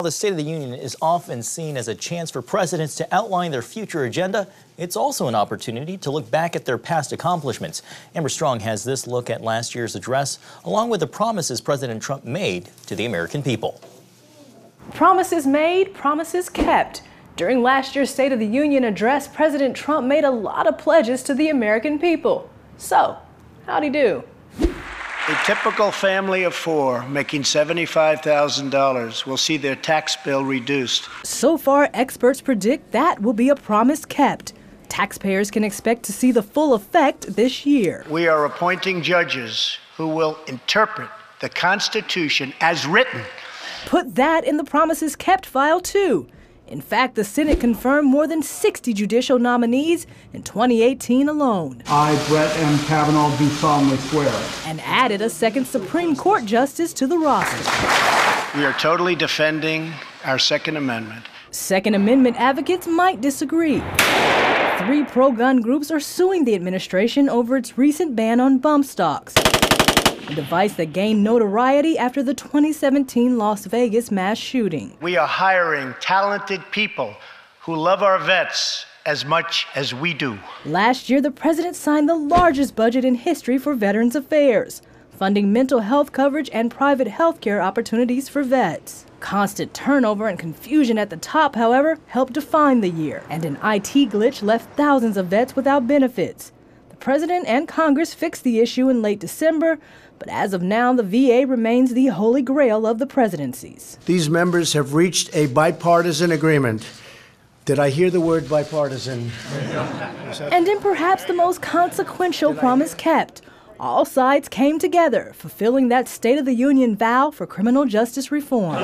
The State of the Union is often seen as a chance for presidents to outline their future agenda. It's also an opportunity to look back at their past accomplishments. Amber Strong has this look at last year's address, along with the promises President Trump made to the American people. Promises made, promises kept. During last year's State of the Union address, President Trump made a lot of pledges to the American people. So, how'd he do? A typical family of four making $75,000 will see their tax bill reduced. So far, experts predict that will be a promise kept. Taxpayers can expect to see the full effect this year. We are appointing judges who will interpret the Constitution as written. Put that in the promises kept file, too. In fact, the Senate confirmed more than 60 judicial nominees in 2018 alone. I, Brett M. Kavanaugh, do solemnly swear. And added a second Supreme Court justice to the roster. We are totally defending our Second Amendment. Second Amendment advocates might disagree. 3 pro-gun groups are suing the administration over its recent ban on bump stocks, a device that gained notoriety after the 2017 Las Vegas mass shooting. We are hiring talented people who love our vets as much as we do. Last year, the president signed the largest budget in history for Veterans Affairs, funding mental health coverage and private health care opportunities for vets. Constant turnover and confusion at the top, however, helped define the year, and an IT glitch left thousands of vets without benefits. The president and Congress fixed the issue in late December, but as of now, the VA remains the holy grail of the presidencies. These members have reached a bipartisan agreement. Did I hear the word bipartisan? And in perhaps the most consequential promise kept, all sides came together, fulfilling that State of the Union vow for criminal justice reform.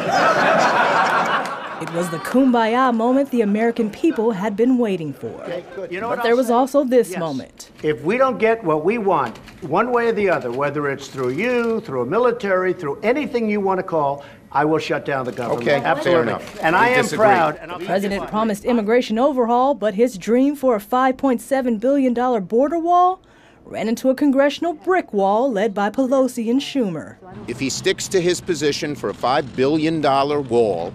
It was the kumbaya moment the American people had been waiting for. But there was also this moment. If we don't get what we want, one way or the other, whether it's through you, through a military, through anything you want to call, I will shut down the government. Okay, absolutely. And I am proud. The president promised immigration overhaul, but his dream for a $5.7 billion border wall ran into a congressional brick wall led by Pelosi and Schumer. If he sticks to his position for a $5 billion wall,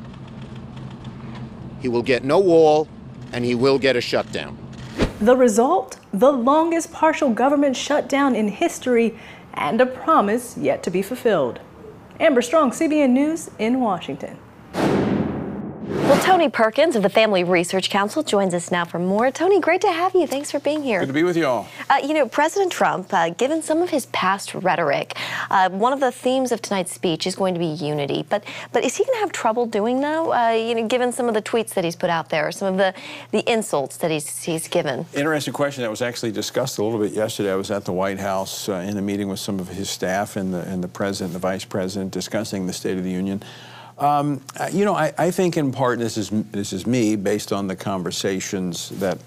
he will get no wall, and he will get a shutdown. The result? The longest partial government shutdown in history and a promise yet to be fulfilled. Amber Strong, CBN News in Washington. Well, Tony Perkins of the Family Research Council joins us now for more. Tony, great to have you. Thanks for being here. Good to be with you all. President Trump, given some of his past rhetoric, one of the themes of tonight's speech is going to be unity. But is he going to have trouble doing that? Given some of the tweets that he's put out there, some of the insults that he's given. Interesting question that was actually discussed a little bit yesterday. I was at the White House in a meeting with some of his staff and the president and the vice president discussing the State of the Union. I think in part this is me based on the conversations that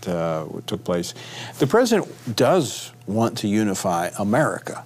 took place. The president does want to unify America.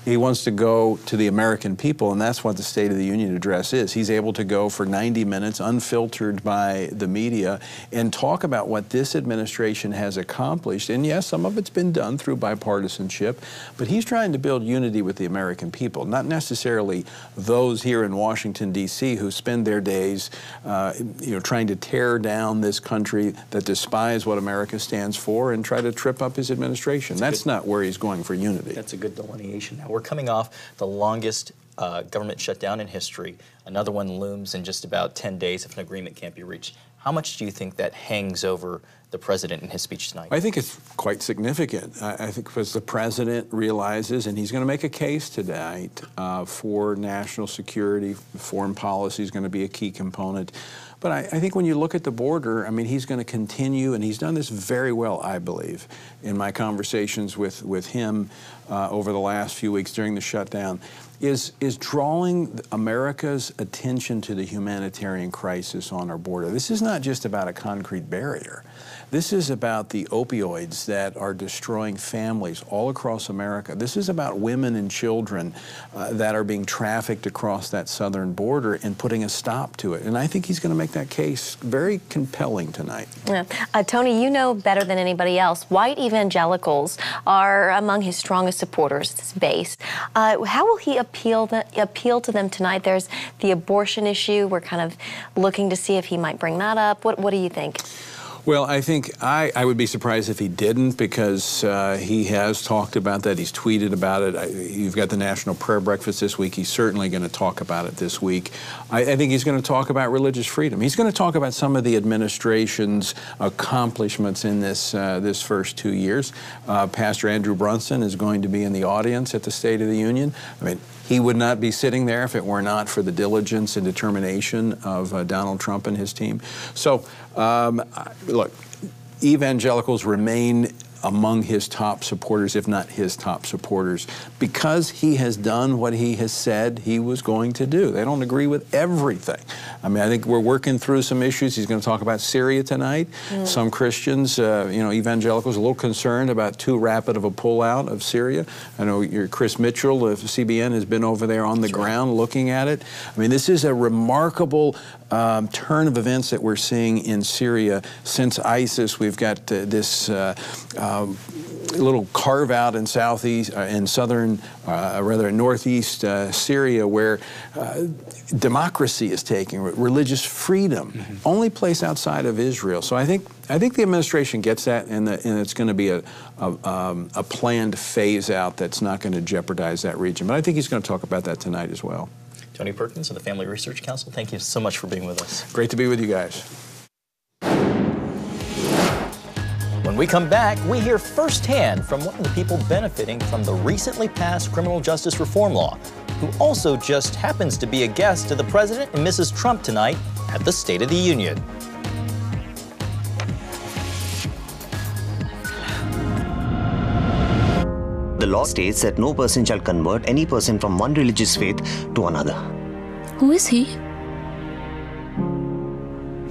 He wants to go to the American people, and that's what the State of the Union address is. He's able to go for 90 minutes, unfiltered by the media, and talk about what this administration has accomplished. And yes, some of it's been done through bipartisanship, but he's trying to build unity with the American people, not necessarily those here in Washington, D.C., who spend their days trying to tear down this country that despise what America stands for and try to trip up his administration. That's not where he's going for unity. That's a good delineation. Now, we're coming off the longest government shutdown in history. Another one looms in just about 10 days if an agreement can't be reached. How much do you think that hangs over the president in his speech tonight? I think it's quite significant. I think because the president realizes, and he's going to make a case tonight for national security, foreign policy is going to be a key component. But I think when you look at the border, I mean, he's going to continue, and he's done this very well, I believe, in my conversations with him over the last few weeks during the shutdown, is drawing America's attention to the humanitarian crisis on our border. This is not just about a concrete barrier. This is about the opioids that are destroying families all across America. This is about women and children that are being trafficked across that southern border and putting a stop to it. And I think he's going to make that case very compelling tonight. Yeah. Tony, you know better than anybody else, white evangelicals are among his strongest supporters, his base. How will he appeal to them tonight? There's the abortion issue. We're kind of looking to see if he might bring that up. What do you think? Well, I think I would be surprised if he didn't, because he has talked about that. He's tweeted about it. You've got the National Prayer Breakfast this week. He's certainly going to talk about it this week. I think he's going to talk about religious freedom. He's going to talk about some of the administration's accomplishments in this first 2 years. Pastor Andrew Brunson is going to be in the audience at the State of the Union. I mean, he would not be sitting there if it were not for the diligence and determination of Donald Trump and his team. So, look, evangelicals remain among his top supporters, if not his top supporters, because he has done what he has said he was going to do. They don't agree with everything. I mean, I think we're working through some issues. He's going to talk about Syria tonight. Some Christians, evangelicals, a little concerned about too rapid of a pullout of Syria. I know Chris Mitchell of CBN has been over there on the ground looking at it. I mean, this is a remarkable turn of events that we're seeing in Syria since ISIS. We've got this little carve out in northeast Syria, where democracy is taking, religious freedom, only place outside of Israel. So I think the administration gets that, and it's going to be a planned phase out that's not going to jeopardize that region. But I think he's going to talk about that tonight as well. Tony Perkins of the Family Research Council, thank you so much for being with us. Great to be with you guys. When we come back, we hear firsthand from one of the people benefiting from the recently passed criminal justice reform law, who also just happens to be a guest to the President and Mrs. Trump tonight at the State of the Union. The law states that no person shall convert any person from one religious faith to another. Who is he?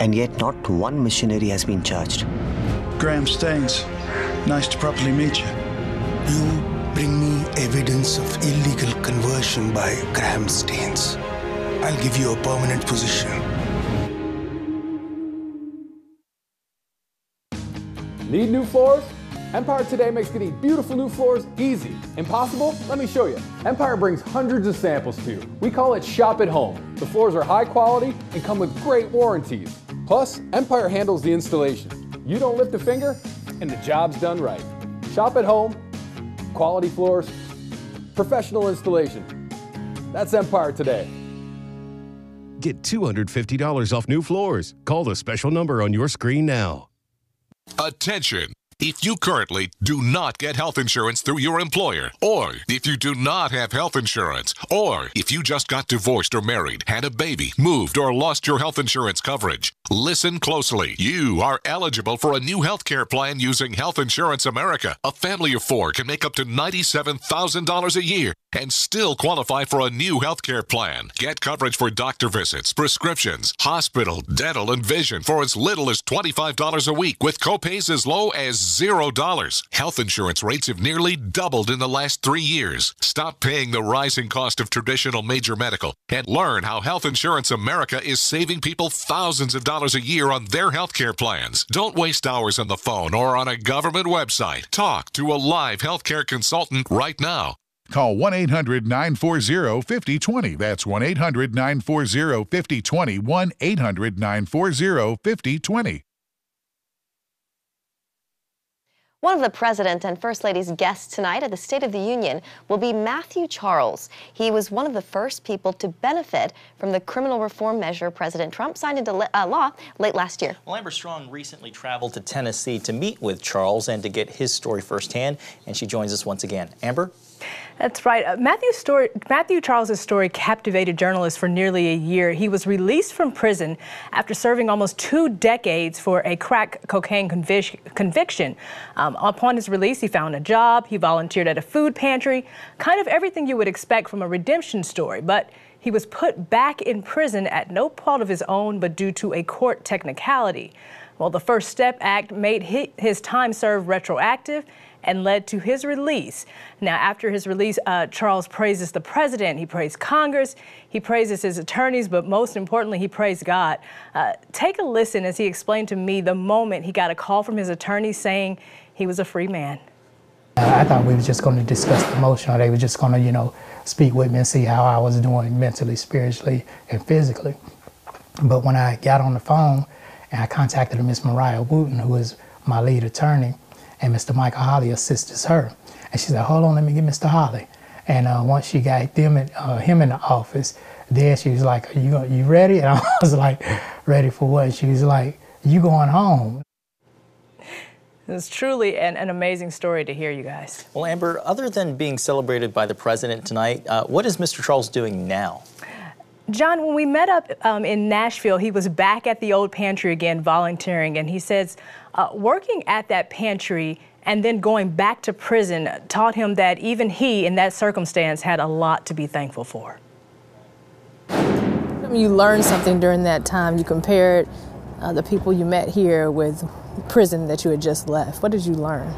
And yet not one missionary has been charged. Graham Staines, nice to properly meet you. You bring me evidence of illegal conversion by Graham Staines. I'll give you a permanent position. Need new floors? Empire Today makes getting beautiful new floors easy. Impossible? Let me show you. Empire brings hundreds of samples to you. We call it Shop at Home. The floors are high quality and come with great warranties. Plus, Empire handles the installation. You don't lift a finger, and the job's done right. Shop at Home, quality floors, professional installation. That's Empire Today. Get $250 off new floors. Call the special number on your screen now. Attention! If you currently do not get health insurance through your employer, or if you do not have health insurance, or if you just got divorced or married, had a baby, moved, or lost your health insurance coverage, listen closely. You are eligible for a new health care plan using Health Insurance America. A family of 4 can make up to $97,000 a year and still qualify for a new health care plan. Get coverage for doctor visits, prescriptions, hospital, dental, and vision for as little as $25 a week, with copays as low as $0. Health insurance rates have nearly doubled in the last 3 years. Stop paying the rising cost of traditional major medical and learn how Health Insurance America is saving people thousands of dollars a year on their health care plans. Don't waste hours on the phone or on a government website. Talk to a live healthcare consultant right now. Call 1-800-940-5020. That's 1-800-940-5020. 1-800-940-5020. One of the President and First Lady's guests tonight at the State of the Union will be Matthew Charles. He was one of the first people to benefit from the criminal reform measure President Trump signed into law late last year. Well, Amber Strong recently traveled to Tennessee to meet with Charles and to get his story firsthand, and she joins us once again. Amber? That's right. Matthew Charles' story captivated journalists for nearly a year. He was released from prison after serving almost 2 decades for a crack cocaine conviction. Upon his release, he found a job, he volunteered at a food pantry, kind of everything you would expect from a redemption story. But he was put back in prison at no fault of his own, but due to a court technicality. Well, the First Step Act made his time served retroactive, and led to his release. Now, after his release, Charles praises the president, he praised Congress, he praises his attorneys, but most importantly, he praised God. Take a listen as he explained to me the moment he got a call from his attorney saying he was a free man. I thought we were just going to discuss the motion, or they were just going to, speak with me and see how I was doing mentally, spiritually, and physically. But when I got on the phone and I contacted Miss Mariah Wooten, who is my lead attorney, and Mr. Michael Holly assists her, and she said, "Hold on, let me get Mr. Holly." And once she got him in the office, then she was like, "Are you ready?" And I was like, "Ready for what?" She was like, "You going home." It's truly an amazing story to hear, you guys. Well, Amber, other than being celebrated by the president tonight, what is Mr. Charles doing now? John, when we met up in Nashville, he was back at the old pantry again volunteering, and he says working at that pantry and then going back to prison taught him that even he, in that circumstance, had a lot to be thankful for. You learned something during that time. You compared the people you met here with prison that you had just left. What did you learn?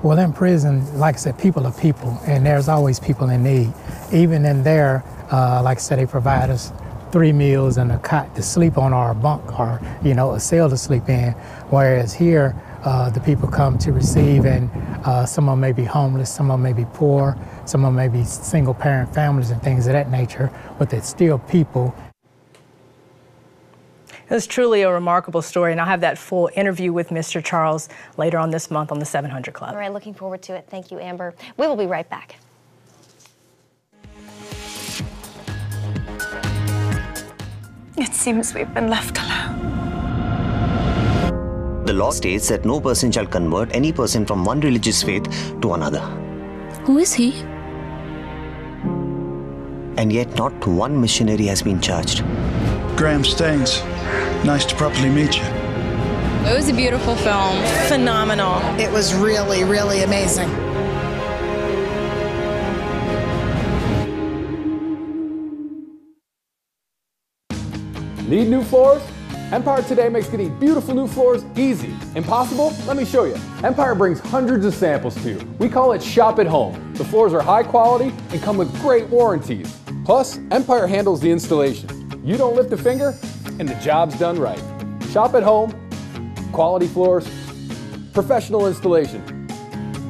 Well, in prison, like I said, people are people, and there's always people in need. Even in there, like I said, they provide us 3 meals and a cot to sleep on, or a bunk, or a cell to sleep in. Whereas here, the people come to receive, and some of them may be homeless, some of them may be poor, some of them may be single-parent families and things of that nature, but they're still people. It was truly a remarkable story, and I'll have that full interview with Mr. Charles later on this month on the 700 Club. All right, looking forward to it. Thank you, Amber. We will be right back. It seems we've been left alone. The law states that no person shall convert any person from one religious faith to another. Who is he? And yet not one missionary has been charged. Graham Staines, nice to properly meet you. It was a beautiful film. Phenomenal. It was really, really amazing. Need new floors? Empire Today makes getting beautiful new floors easy. Impossible? Let me show you. Empire brings hundreds of samples to you. We call it Shop at Home. The floors are high quality and come with great warranties. Plus, Empire handles the installation. You don't lift a finger, and the job's done right. Shop at Home, quality floors, professional installation.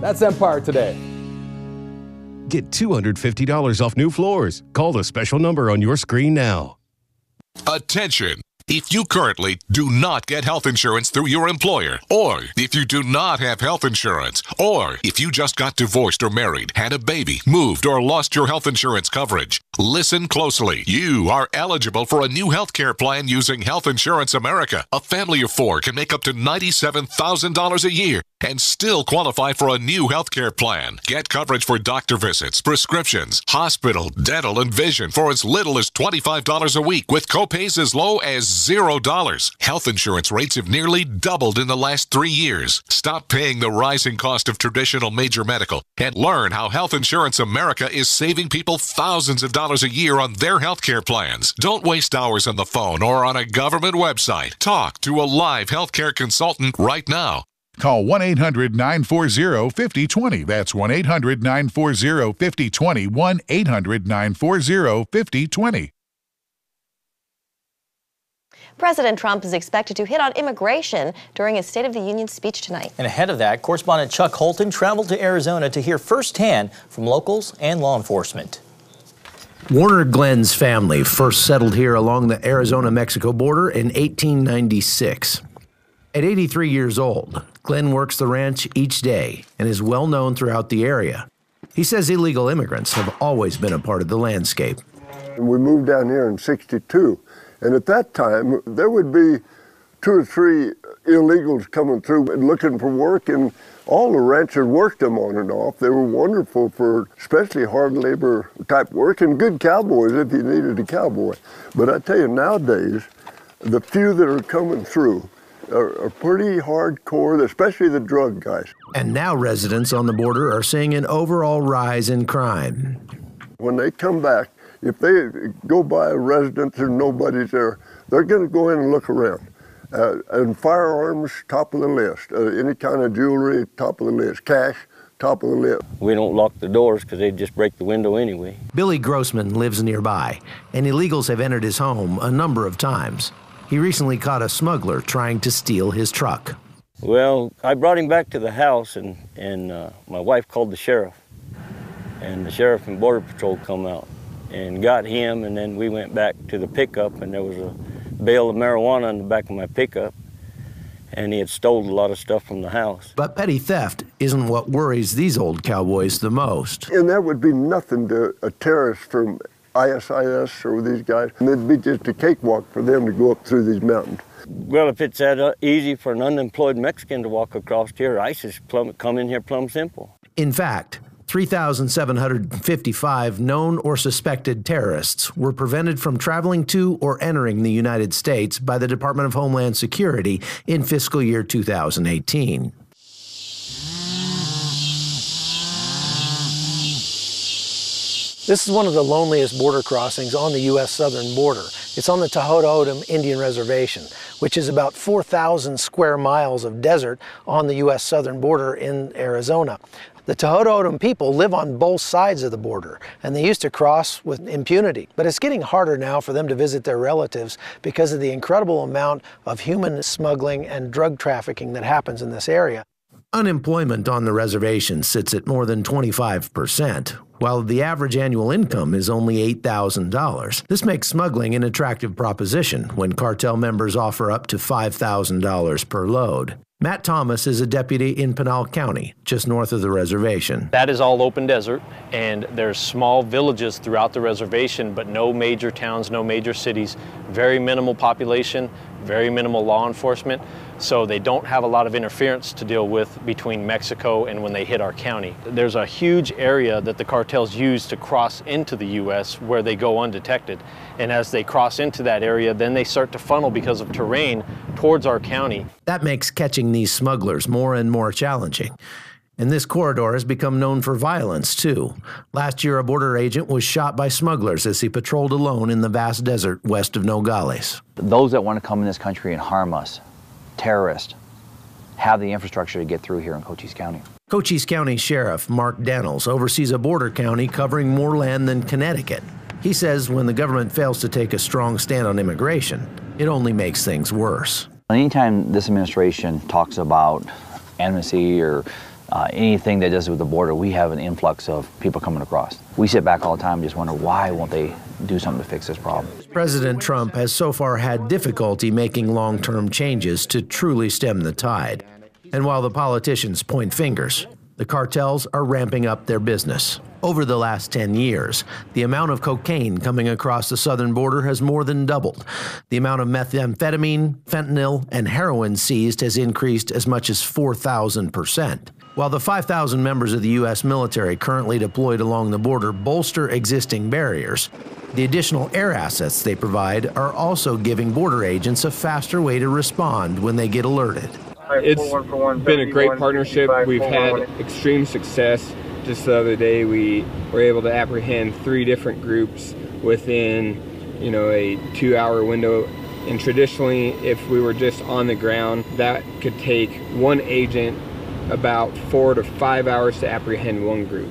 That's Empire Today. Get $250 off new floors. Call the special number on your screen now. Attention! If you currently do not get health insurance through your employer, or if you do not have health insurance, or if you just got divorced or married, had a baby, moved, or lost your health insurance coverage, listen closely. You are eligible for a new health care plan using Health Insurance America. A family of 4 can make up to $97,000 a year and still qualify for a new health care plan. Get coverage for doctor visits, prescriptions, hospital, dental, and vision for as little as $25 a week, with copays as low as $0. Health insurance rates have nearly doubled in the last 3 years. Stop paying the rising cost of traditional major medical and learn how Health Insurance America is saving people thousands of dollars a year on their health care plans. Don't waste hours on the phone or on a government website. Talk to a live health care consultant right now. Call 1-800-940-5020. That's 1-800-940-5020. 1-800-940-5020. President Trump is expected to hit on immigration during his State of the Union speech tonight. And ahead of that, correspondent Chuck Holton traveled to Arizona to hear firsthand from locals and law enforcement. Warner Glenn's family first settled here along the Arizona-Mexico border in 1896. At 83 years old, Glenn works the ranch each day and is well known throughout the area. He says illegal immigrants have always been a part of the landscape. We moved down here in '62, and at that time, there would be 2 or 3 illegals coming through and looking for work, and all the ranchers worked them on and off. They were wonderful for especially hard labor type work, and good cowboys if you needed a cowboy. But I tell you, nowadays, the few that are coming through are pretty hardcore, especially the drug guys. And now residents on the border are seeing an overall rise in crime. When they come back, if they go by a residence and nobody's there, they're going to go in and look around. And firearms, top of the list. Any kind of jewelry, top of the list. Cash, top of the list. We don't lock the doors because they'd just break the window anyway. Billy Grossman lives nearby, and illegals have entered his home a number of times. He recently caught a smuggler trying to steal his truck. Well, I brought him back to the house, and my wife called the sheriff. And the sheriff and Border Patrol come out and got him, and then we went back to the pickup, and there was a bale of marijuana in the back of my pickup, and he had stolen a lot of stuff from the house. But petty theft isn't what worries these old cowboys the most. And that would be nothing to a terrorist from ISIS or these guys. And it'd be just a cakewalk for them to go up through these mountains. Well, if it's that easy for an unemployed Mexican to walk across here, ISIS come in here plumb simple. In fact, 3,755 known or suspected terrorists were prevented from traveling to or entering the United States by the Department of Homeland Security in fiscal year 2018. This is one of the loneliest border crossings on the U.S. southern border. It's on the Tohoto O'odham Indian Reservation, which is about 4,000 square miles of desert on the U.S. southern border in Arizona. The Tohoto O'odham people live on both sides of the border, and they used to cross with impunity. But it's getting harder now for them to visit their relatives because of the incredible amount of human smuggling and drug trafficking that happens in this area. Unemployment on the reservation sits at more than 25%, while the average annual income is only $8,000. This makes smuggling an attractive proposition when cartel members offer up to $5,000 per load. Matt Thomas is a deputy in Pinal County, just north of the reservation. That is all open desert, and there's small villages throughout the reservation, but no major towns, no major cities, very minimal population, very minimal law enforcement, so they don't have a lot of interference to deal with between Mexico and when they hit our county. There's a huge area that the cartels use to cross into the U.S. where they go undetected, and as they cross into that area, then they start to funnel because of terrain towards our county. That makes catching these smugglers more and more challenging. And this corridor has become known for violence, too. Last year, a border agent was shot by smugglers as he patrolled alone in the vast desert west of Nogales. Those that want to come in this country and harm us, terrorists, have the infrastructure to get through here in Cochise County. Cochise County Sheriff Mark Daniels oversees a border county covering more land than Connecticut. He says when the government fails to take a strong stand on immigration, it only makes things worse. Anytime this administration talks about amnesty or anything that does with the border, we have an influx of people coming across. We sit back all the time and just wonder why won't they do something to fix this problem. President Trump has so far had difficulty making long-term changes to truly stem the tide. And while the politicians point fingers, the cartels are ramping up their business. Over the last 10 years, the amount of cocaine coming across the southern border has more than doubled. The amount of methamphetamine, fentanyl, and heroin seized has increased as much as 4,000%. While the 5,000 members of the U.S. military currently deployed along the border bolster existing barriers, the additional air assets they provide are also giving border agents a faster way to respond when they get alerted. It's been a great partnership. We've had extreme success. Just the other day, we were able to apprehend 3 different groups within, a 2-hour window. And traditionally, if we were just on the ground, that could take one agent about 4 to 5 hours to apprehend one group.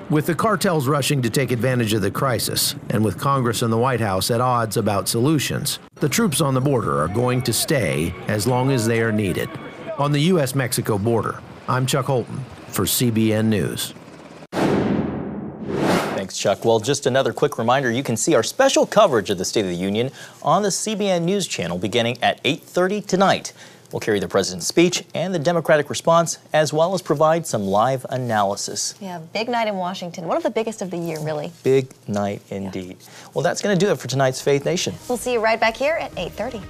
With the cartels rushing to take advantage of the crisis, and with Congress and the White House at odds about solutions, the troops on the border are going to stay as long as they are needed. On the U.S.-Mexico border, I'm Chuck Holton for CBN News. Thanks, Chuck. Well, just another quick reminder, you can see our special coverage of the State of the Union on the CBN News channel beginning at 8:30 tonight. We'll carry the president's speech and the Democratic response, as well as provide some live analysis. Yeah, big night in Washington. One of the biggest of the year, really. Big night indeed. Well, that's going to do it for tonight's Faith Nation. We'll see you right back here at 8:30.